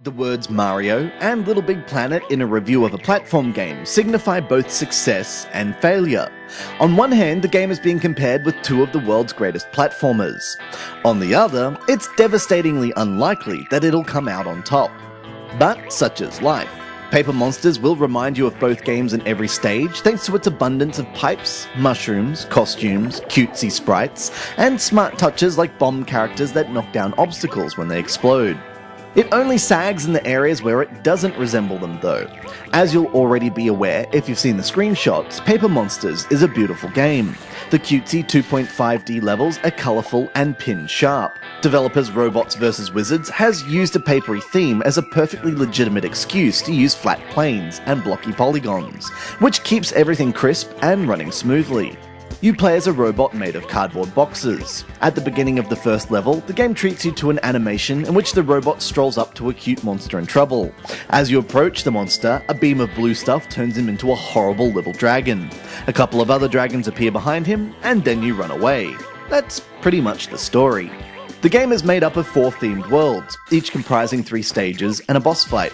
The words Mario and Little Big Planet in a review of a platform game signify both success and failure. On one hand, the game is being compared with two of the world's greatest platformers. On the other, it's devastatingly unlikely that it'll come out on top. But such is life. Paper Monsters will remind you of both games in every stage thanks to its abundance of pipes, mushrooms, costumes, cutesy sprites, and smart touches like bomb characters that knock down obstacles when they explode. It only sags in the areas where it doesn't resemble them though. As you'll already be aware if you've seen the screenshots, Paper Monsters is a beautiful game. The cutesy 2.5D levels are colourful and pin-sharp. Developers Robots vs Wizards has used a papery theme as a perfectly legitimate excuse to use flat planes and blocky polygons, which keeps everything crisp and running smoothly. You play as a robot made of cardboard boxes. At the beginning of the first level, the game treats you to an animation in which the robot strolls up to a cute monster in trouble. As you approach the monster, a beam of blue stuff turns him into a horrible little dragon. A couple of other dragons appear behind him, and then you run away. That's pretty much the story. The game is made up of 4 themed worlds, each comprising 3 stages and a boss fight.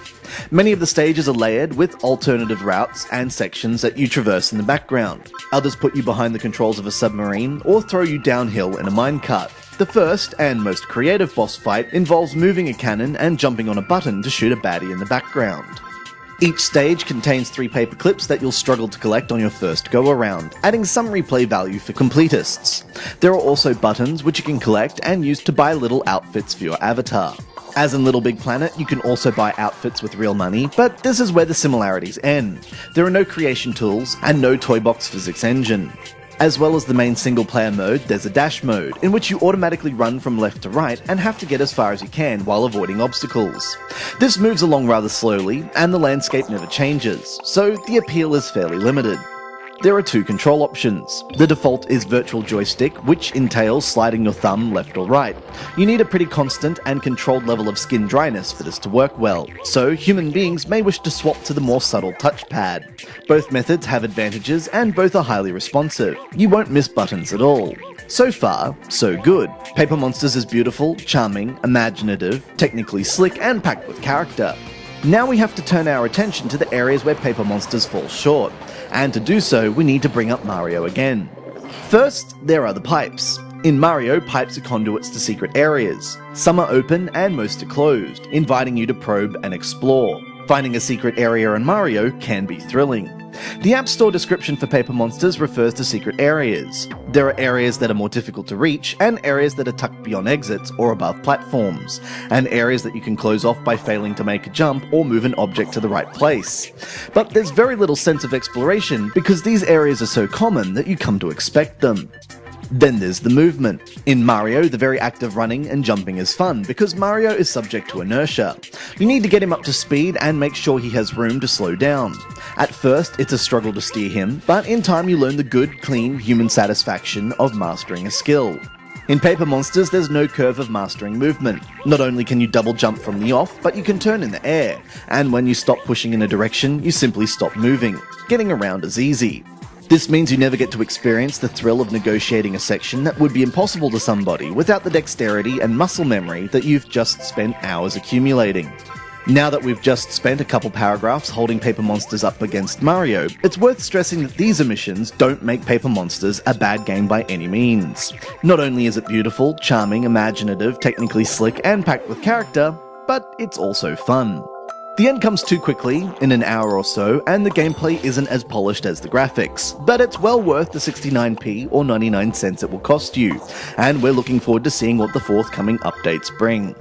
Many of the stages are layered with alternative routes and sections that you traverse in the background. Others put you behind the controls of a submarine or throw you downhill in a minecart. The first, and most creative boss fight, involves moving a cannon and jumping on a button to shoot a baddie in the background. Each stage contains 3 paper clips that you'll struggle to collect on your first go-around, adding some replay value for completists. There are also buttons which you can collect and use to buy little outfits for your avatar. As in Little Big Planet, you can also buy outfits with real money, but this is where the similarities end. There are no creation tools and no toy box physics engine. As well as the main single-player mode, there's a dash mode, in which you automatically run from left to right and have to get as far as you can while avoiding obstacles. This moves along rather slowly, and the landscape never changes, so the appeal is fairly limited. There are 2 control options. The default is virtual joystick, which entails sliding your thumb left or right. You need a pretty constant and controlled level of skin dryness for this to work well, so human beings may wish to swap to the more subtle touchpad. Both methods have advantages and both are highly responsive. You won't miss buttons at all. So far, so good. Paper Monsters is beautiful, charming, imaginative, technically slick and packed with character. Now we have to turn our attention to the areas where Paper Monsters fall short. And to do so, we need to bring up Mario again. First, there are the pipes. In Mario, pipes are conduits to secret areas. Some are open and most are closed, inviting you to probe and explore. Finding a secret area in Mario can be thrilling. The App Store description for Paper Monsters refers to secret areas. There are areas that are more difficult to reach, and areas that are tucked beyond exits or above platforms, and areas that you can close off by failing to make a jump or move an object to the right place. But there's very little sense of exploration because these areas are so common that you come to expect them. Then there's the movement. In Mario, the very act of running and jumping is fun because Mario is subject to inertia. You need to get him up to speed and make sure he has room to slow down. At first, it's a struggle to steer him, but in time you learn the good, clean human satisfaction of mastering a skill. In Paper Monsters, there's no curve of mastering movement. Not only can you double jump from the off, but you can turn in the air, and when you stop pushing in a direction, you simply stop moving. Getting around is easy. This means you never get to experience the thrill of negotiating a section that would be impossible to somebody without the dexterity and muscle memory that you've just spent hours accumulating. Now that we've just spent a couple paragraphs holding Paper Monsters up against Mario, it's worth stressing that these omissions don't make Paper Monsters a bad game by any means. Not only is it beautiful, charming, imaginative, technically slick, and packed with character, but it's also fun. The end comes too quickly, in an hour or so, and the gameplay isn't as polished as the graphics, but it's well worth the 69p or 99 cents it will cost you, and we're looking forward to seeing what the forthcoming updates bring.